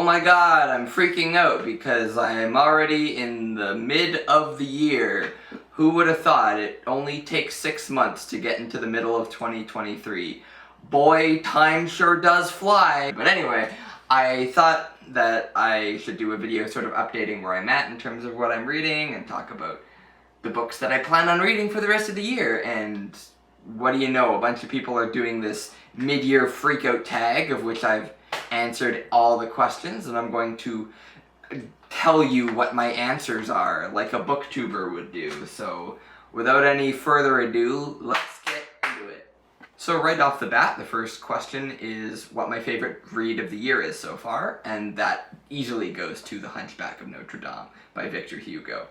Oh my god, I'm freaking out because I am already in the mid of the year. Who would have thought it only takes 6 months to get into the middle of 2023? Boy, time sure does fly. But anyway, I thought that I should do a video sort of updating where I'm at in terms of what I'm reading and talk about the books that I plan on reading for the rest of the year. And what do you know, a bunch of people are doing this mid-year freakout tag, of which I've answered all the questions, and I'm going to tell you what my answers are, like a booktuber would do. So without any further ado, let's get into it. So right off the bat, the first question is what my favorite read of the year is so far, and that easily goes to The Hunchback of Notre Dame by Victor Hugo.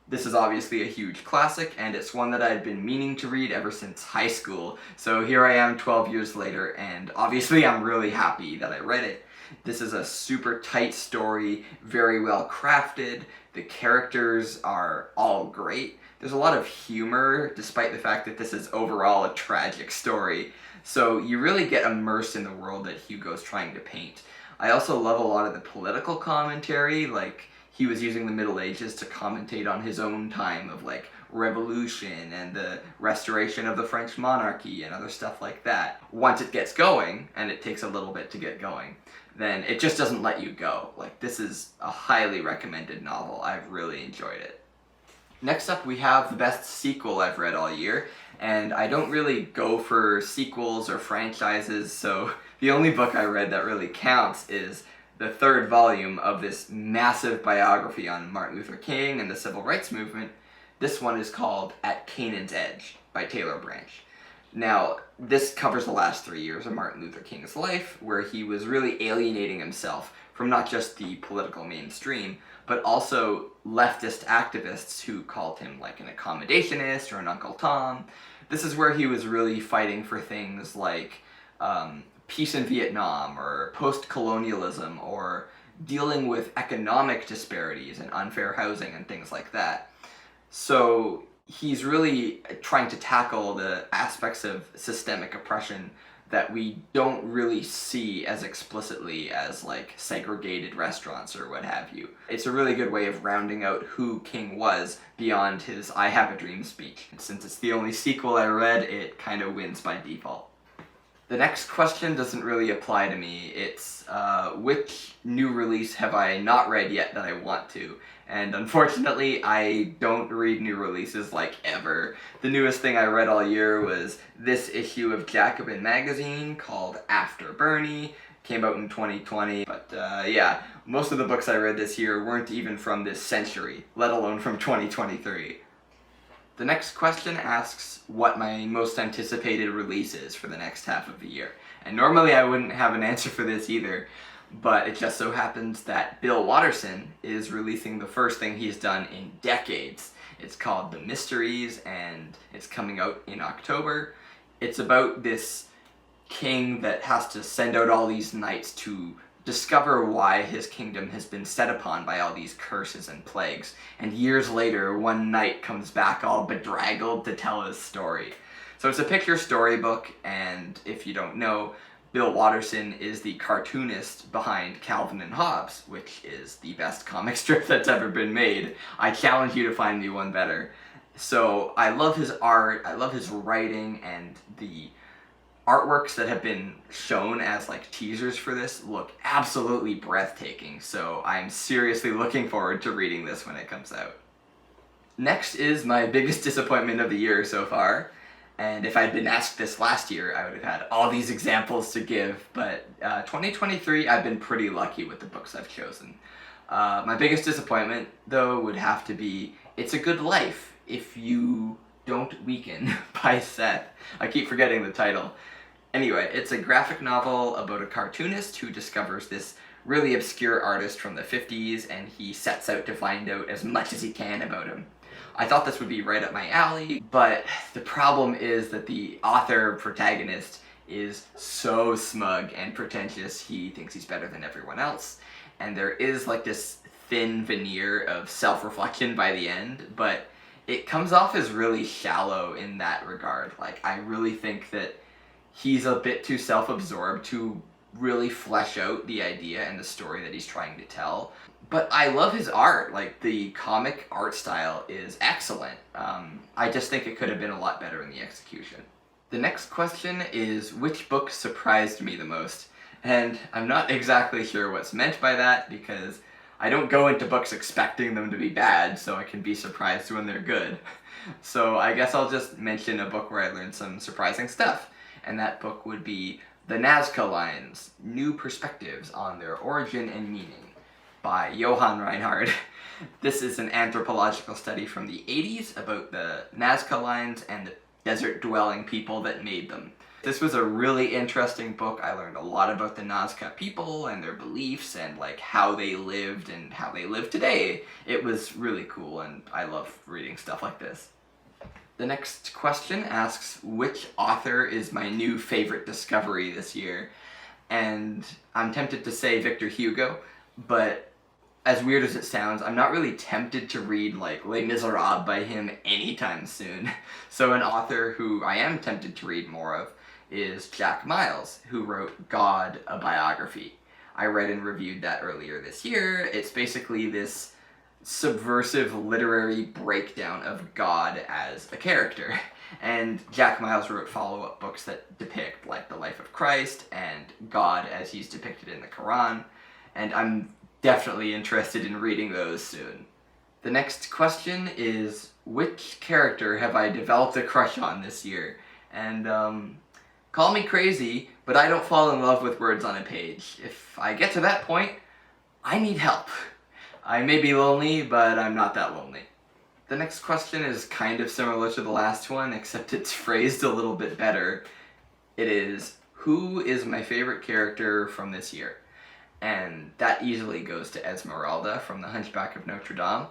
This is obviously a huge classic, and it's one that I'd been meaning to read ever since high school. So here I am 12 years later, and obviously I'm really happy that I read it. This is a super tight story, very well crafted. The characters are all great. There's a lot of humor, despite the fact that this is overall a tragic story. So you really get immersed in the world that Hugo's trying to paint. I also love a lot of the political commentary, like he was using the Middle Ages to commentate on his own time of like revolution and the restoration of the French monarchy and other stuff like that. Once it gets going, and it takes a little bit to get going, then it just doesn't let you go. Like, this is a highly recommended novel. I've really enjoyed it. Next up, we have the best sequel I've read all year, and I don't really go for sequels or franchises, so the only book I read that really counts is the third volume of this massive biography on Martin Luther King and the Civil Rights Movement. This one is called At Canaan's Edge by Taylor Branch. Now, this covers the last 3 years of Martin Luther King's life, where he was really alienating himself from not just the political mainstream, but also leftist activists who called him like an accommodationist or an Uncle Tom. This is where he was really fighting for things like peace in Vietnam, or post-colonialism, or dealing with economic disparities and unfair housing and things like that. So he's really trying to tackle the aspects of systemic oppression that we don't really see as explicitly as like segregated restaurants or what have you. It's a really good way of rounding out who King was beyond his I Have a Dream speech. And since it's the only sequel I read, it kind of wins by default. The next question doesn't really apply to me. It's which new release have I not read yet that I want to? And unfortunately, I don't read new releases like ever. The newest thing I read all year was this issue of Jacobin magazine called After Bernie. Came out in 2020, but yeah, most of the books I read this year weren't even from this century, let alone from 2023. The next question asks what my most anticipated release is for the next half of the year. And normally I wouldn't have an answer for this either, but it just so happens that Bill Watterson is releasing the first thing he's done in decades. It's called The Mysteries, and it's coming out in October. It's about this king that has to send out all these knights to discover why his kingdom has been set upon by all these curses and plagues. And years later, one knight comes back all bedraggled to tell his story. So it's a picture storybook, and if you don't know, Bill Watterson is the cartoonist behind Calvin and Hobbes, which is the best comic strip that's ever been made. I challenge you to find me one better. So I love his art, I love his writing, and the artworks that have been shown as like teasers for this look absolutely breathtaking, so I'm seriously looking forward to reading this when it comes out. Next is my biggest disappointment of the year so far, and if I'd been asked this last year, I would have had all these examples to give, but 2023 I've been pretty lucky with the books I've chosen. My biggest disappointment, though, would have to be It's a Good Life If You Don't Weaken by Seth. I keep forgetting the title. Anyway, it's a graphic novel about a cartoonist who discovers this really obscure artist from the 50s, and he sets out to find out as much as he can about him. I thought this would be right up my alley, but the problem is that the author protagonist is so smug and pretentious, he thinks he's better than everyone else, and there is like this thin veneer of self-reflection by the end, but it comes off as really shallow in that regard. Like, I really think that he's a bit too self-absorbed to really flesh out the idea and the story that he's trying to tell. But I love his art. Like, the comic art style is excellent. I just think it could have been a lot better in the execution. The next question is, which book surprised me the most? And I'm not exactly sure what's meant by that, because I don't go into books expecting them to be bad, so I can be surprised when they're good. So I guess I'll just mention a book where I learned some surprising stuff, and that book would be The Nazca Lines, New Perspectives on Their Origin and Meaning, by Johann Reinhard. This is an anthropological study from the 80s about the Nazca Lines and the desert-dwelling people that made them. This was a really interesting book. I learned a lot about the Nazca people and their beliefs and like how they lived and how they live today. It was really cool, and I love reading stuff like this. The next question asks, which author is my new favorite discovery this year? And I'm tempted to say Victor Hugo, but as weird as it sounds, I'm not really tempted to read like Les Miserables by him anytime soon. So an author who I am tempted to read more of is Jack Miles, who wrote God, a Biography. I read and reviewed that earlier this year. It's basically this subversive literary breakdown of God as a character. And Jack Miles wrote follow-up books that depict like the life of Christ and God as he's depicted in the Quran. And I'm definitely interested in reading those soon. The next question is, which character have I developed a crush on this year? And call me crazy, but I don't fall in love with words on a page. If I get to that point, I need help. I may be lonely, but I'm not that lonely. The next question is kind of similar to the last one, except it's phrased a little bit better. It is, who is my favorite character from this year? And that easily goes to Esmeralda from The Hunchback of Notre Dame.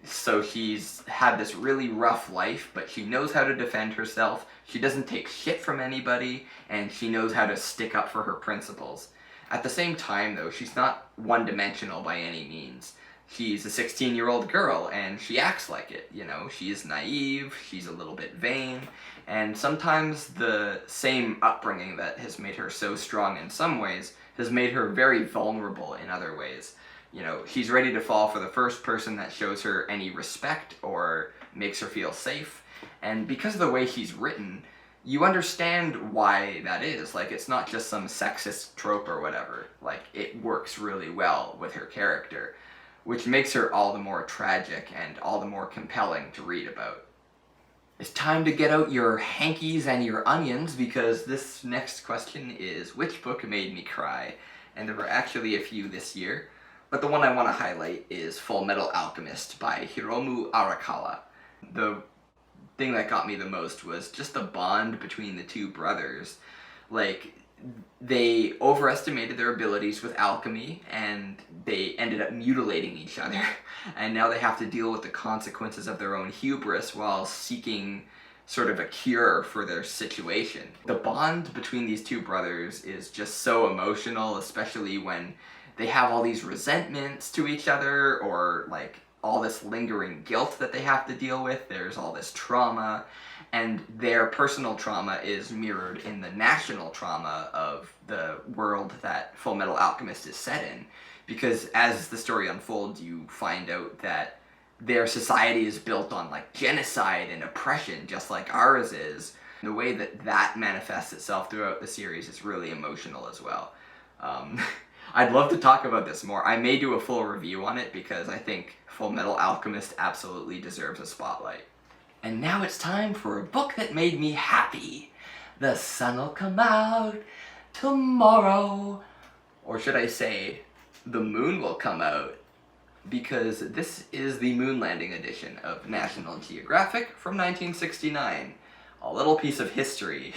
So she's had this really rough life, but she knows how to defend herself, she doesn't take shit from anybody, and she knows how to stick up for her principles. At the same time, though, she's not one-dimensional by any means. She's a 16-year-old girl, and she acts like it, you know? She's naive, she's a little bit vain, and sometimes the same upbringing that has made her so strong in some ways has made her very vulnerable in other ways. You know, she's ready to fall for the first person that shows her any respect or makes her feel safe, and because of the way she's written, you understand why that is. Like, it's not just some sexist trope or whatever. Like, it works really well with her character, which makes her all the more tragic and all the more compelling to read about. It's time to get out your hankies and your onions, because this next question is, which book made me cry? And there were actually a few this year, but the one I want to highlight is Full Metal Alchemist by Hiromu Arakawa. The thing that got me the most was just the bond between the two brothers. Like, they overestimated their abilities with alchemy, and they ended up mutilating each other, and now they have to deal with the consequences of their own hubris while seeking sort of a cure for their situation. The bond between these two brothers is just so emotional, especially when they have all these resentments to each other, or like all this lingering guilt that they have to deal with. There's all this trauma, and their personal trauma is mirrored in the national trauma of the world that Full Metal Alchemist is set in. Because as the story unfolds, you find out that their society is built on like genocide and oppression, just like ours is. The way that that manifests itself throughout the series is really emotional as well. I'd love to talk about this more. I may do a full review on it, because I think Full Metal Alchemist absolutely deserves a spotlight. And now it's time for a book that made me happy. The sun'll come out tomorrow. Or should I say, the moon will come out. Because this is the moon landing edition of National Geographic from 1969. A little piece of history.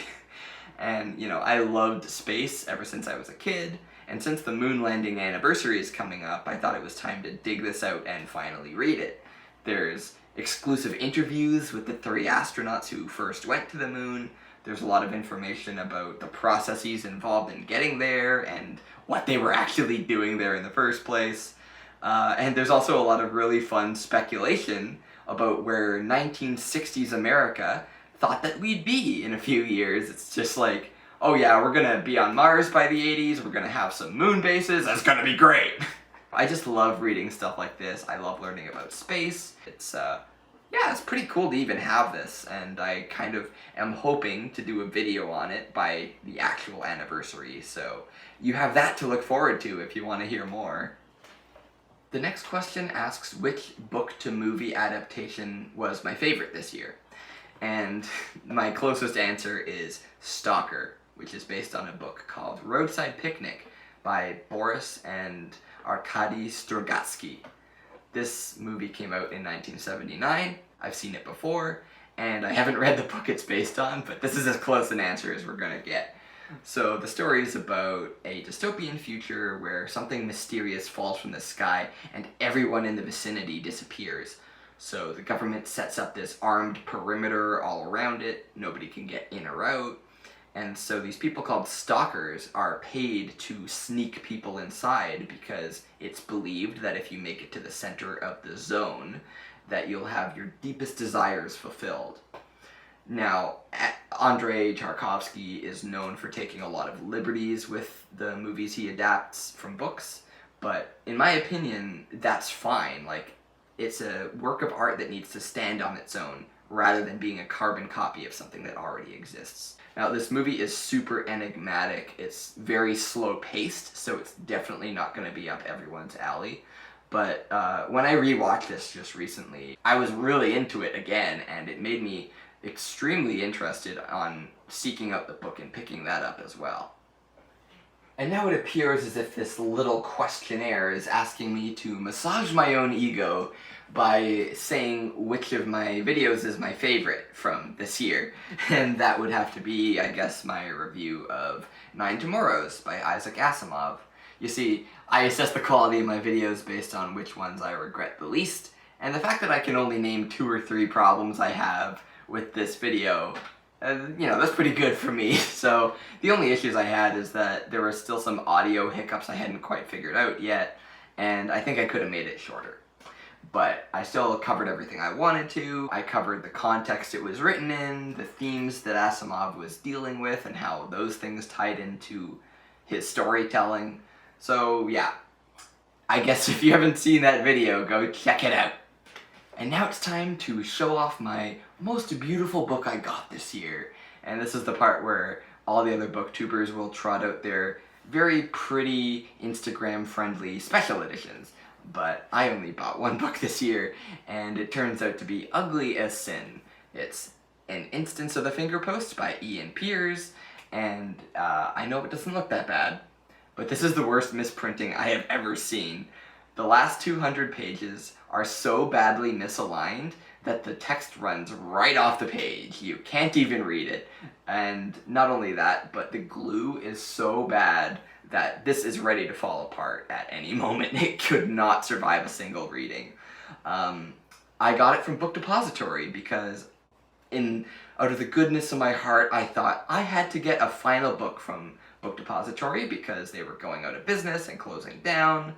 And, you know, I loved space ever since I was a kid. And since the moon landing anniversary is coming up, I thought it was time to dig this out and finally read it. There's exclusive interviews with the 3 astronauts who first went to the moon. There's a lot of information about the processes involved in getting there and what they were actually doing there in the first place. And there's also a lot of really fun speculation about where 1960s America thought that we'd be in a few years. It's just like oh yeah, we're gonna be on Mars by the 80s, we're gonna have some moon bases, that's gonna be great. I just love reading stuff like this. I love learning about space. Yeah, it's pretty cool to even have this, and I kind of am hoping to do a video on it by the actual anniversary, so you have that to look forward to if you want to hear more. The next question asks which book-to-movie adaptation was my favorite this year, and my closest answer is Stalker, which is based on a book called Roadside Picnic by Boris and Arkady Strugatsky. This movie came out in 1979, I've seen it before, and I haven't read the book it's based on, but this is as close an answer as we're gonna get. So the story is about a dystopian future where something mysterious falls from the sky and everyone in the vicinity disappears. So the government sets up this armed perimeter all around it, nobody can get in or out, and so these people called stalkers are paid to sneak people inside because it's believed that if you make it to the center of the zone, that you'll have your deepest desires fulfilled. Now, Andrei Tarkovsky is known for taking a lot of liberties with the movies he adapts from books, but in my opinion, that's fine. Like, it's a work of art that needs to stand on its own, rather than being a carbon copy of something that already exists. Now, this movie is super enigmatic. It's very slow-paced, so it's definitely not going to be up everyone's alley. But when I rewatched this just recently, I was really into it again, and it made me extremely interested on seeking out the book and picking that up as well. And now it appears as if this little questionnaire is asking me to massage my own ego by saying which of my videos is my favorite from this year. And that would have to be, I guess, my review of 9 Tomorrows by Isaac Asimov. You see, I assess the quality of my videos based on which ones I regret the least, and the fact that I can only name 2 or 3 problems I have with this video, you know, that's pretty good for me. So the only issues I had is that there were still some audio hiccups I hadn't quite figured out yet, and I think I could have made it shorter. But I still covered everything I wanted to. I covered the context it was written in, the themes that Asimov was dealing with, and how those things tied into his storytelling. So yeah, I guess if you haven't seen that video, go check it out. And now it's time to show off my most beautiful book I got this year. And this is the part where all the other booktubers will trot out their very pretty, Instagram-friendly special editions. But I only bought 1 book this year, and it turns out to be Ugly as Sin. It's An Instance of the Finger Post by Ian Pears, and I know it doesn't look that bad, but this is the worst misprinting I have ever seen. The last 200 pages are so badly misaligned that the text runs right off the page. You can't even read it. And not only that, but the glue is so bad that this is ready to fall apart at any moment. It could not survive a single reading. I got it from Book Depository because out of the goodness of my heart, I thought I had to get a final book from Book Depository because they were going out of business and closing down.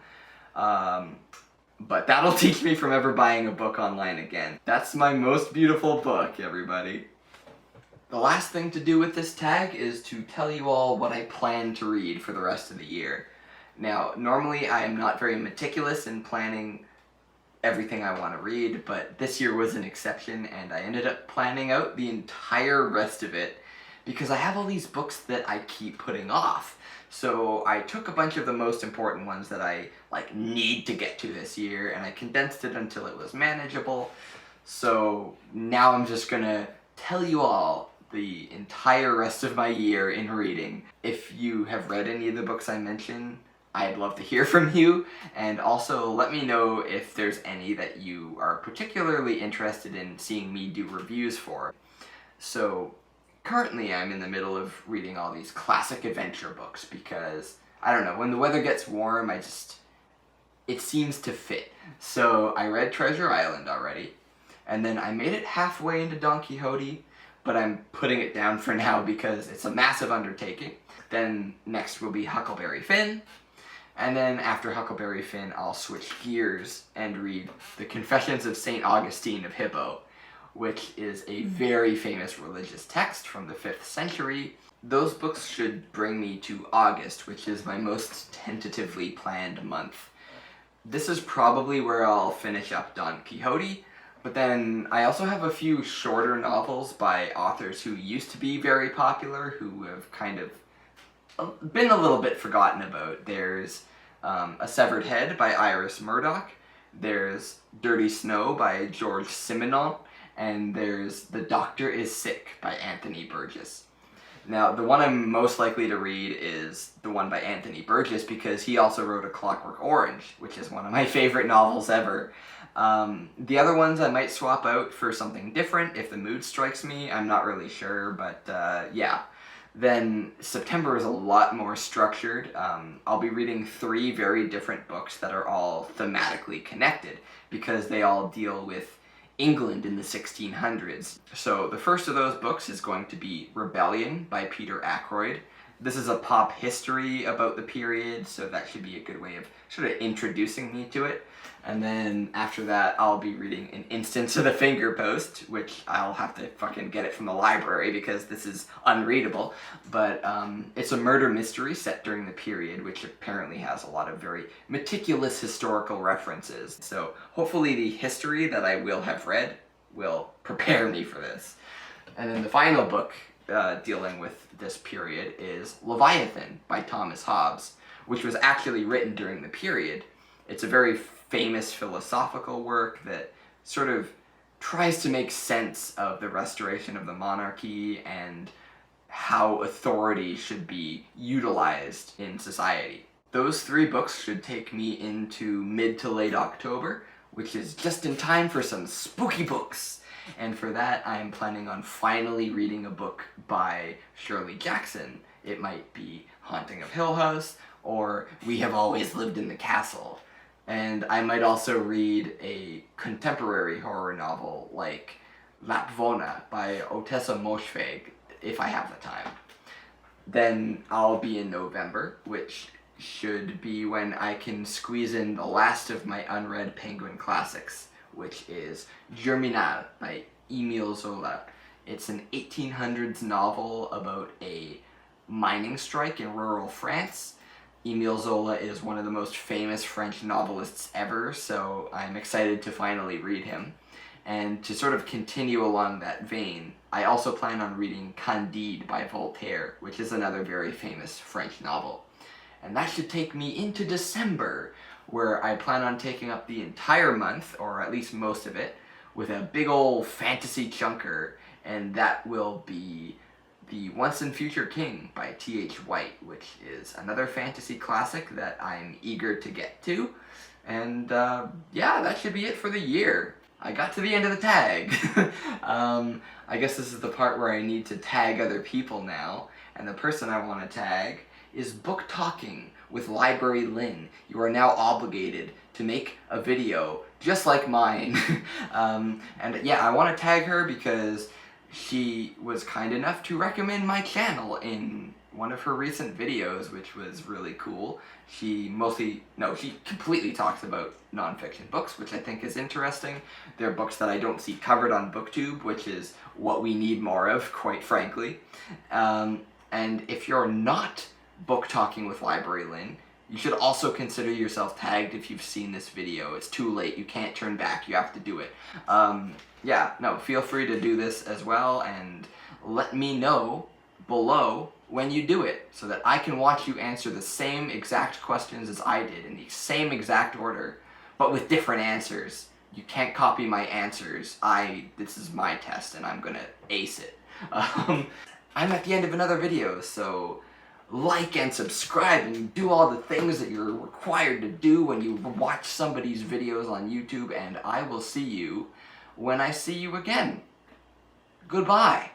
But that'll teach me from ever buying a book online again. That's my most beautiful book, everybody. The last thing to do with this tag is to tell you all what I plan to read for the rest of the year. Now, normally I am not very meticulous in planning everything I want to read, but this year was an exception, and I ended up planning out the entire rest of it because I have all these books that I keep putting off. So I took a bunch of the most important ones that I need to get to this year, and I condensed it until it was manageable. So now I'm just gonna tell you all the entire rest of my year in reading. If you have read any of the books I mentioned, I'd love to hear from you, and also let me know if there's any that you are particularly interested in seeing me do reviews for. So currently I'm in the middle of reading all these classic adventure books because, I don't know, when the weather gets warm, it seems to fit. So I read Treasure Island already, and then I made it halfway into Don Quixote, but I'm putting it down for now because it's a massive undertaking. Then next will be Huckleberry Finn, and then after Huckleberry Finn I'll switch gears and read The Confessions of St. Augustine of Hippo, which is a very famous religious text from the 5th century. Those books should bring me to August, which is my most tentatively planned month. This is probably where I'll finish up Don Quixote, but then I also have a few shorter novels by authors who used to be very popular, who have kind of been a little bit forgotten about. There's A Severed Head by Iris Murdoch, there's Dirty Snow by George Simenon, and there's The Doctor is Sick by Anthony Burgess. Now, the one I'm most likely to read is the one by Anthony Burgess because he also wrote A Clockwork Orange, which is one of my favorite novels ever. The other ones I might swap out for something different if the mood strikes me. I'm not really sure, but yeah. Then September is a lot more structured. I'll be reading 3 very different books that are all thematically connected because they all deal with England in the 1600s. So the first of those books is going to be Rebellion by Peter Ackroyd. This is a pop history about the period, so that should be a good way of sort of introducing me to it. And then after that, I'll be reading An Instance of the Finger Post, which I'll have to fucking get it from the library because this is unreadable. But it's a murder mystery set during the period, which apparently has a lot of very meticulous historical references. So hopefully the history that I will have read will prepare me for this. And then the final book dealing with this period is Leviathan by Thomas Hobbes, which was actually written during the period. It's a very famous philosophical work that sort of tries to make sense of the restoration of the monarchy and how authority should be utilized in society. Those 3 books should take me into mid to late October, which is just in time for some spooky books. And for that, I'm planning on finally reading a book by Shirley Jackson. It might be Haunting of Hill House, or We Have Always Lived in the Castle. And I might also read a contemporary horror novel like Lapvona by Otessa Moshfegh, if I have the time. Then I'll be in November, which should be when I can squeeze in the last of my unread Penguin classics, which is Germinal by Émile Zola. It's an 1800s novel about a mining strike in rural France. Émile Zola is one of the most famous French novelists ever, so I'm excited to finally read him. And to sort of continue along that vein, I also plan on reading Candide by Voltaire, which is another very famous French novel. And that should take me into December, where I plan on taking up the entire month, or at least most of it, with a big ol' fantasy chunker, and that will be The Once and Future King by T.H. White, which is another fantasy classic that I'm eager to get to. And yeah, that should be it for the year. I got to the end of the tag. I guess this is the part where I need to tag other people now, and the person I want to tag is Book Talking with Library Lynn. You are now obligated to make a video just like mine. And yeah, I want to tag her because she was kind enough to recommend my channel in one of her recent videos, which was really cool. She completely talks about nonfiction books, which I think is interesting. They're books that I don't see covered on BookTube, which is what we need more of, quite frankly. And if you're not Book Talking with Library Lynn, you should also consider yourself tagged if you've seen this video. It's too late. You can't turn back. You have to do it. Yeah, no, feel free to do this as well, and let me know below when you do it, so that I can watch you answer the same exact questions as I did, in the same exact order, but with different answers. You can't copy my answers. This is my test, and I'm gonna ace it. I'm at the end of another video, so like and subscribe and do all the things that you're required to do when you watch somebody's videos on YouTube, and I will see you when I see you again. Goodbye.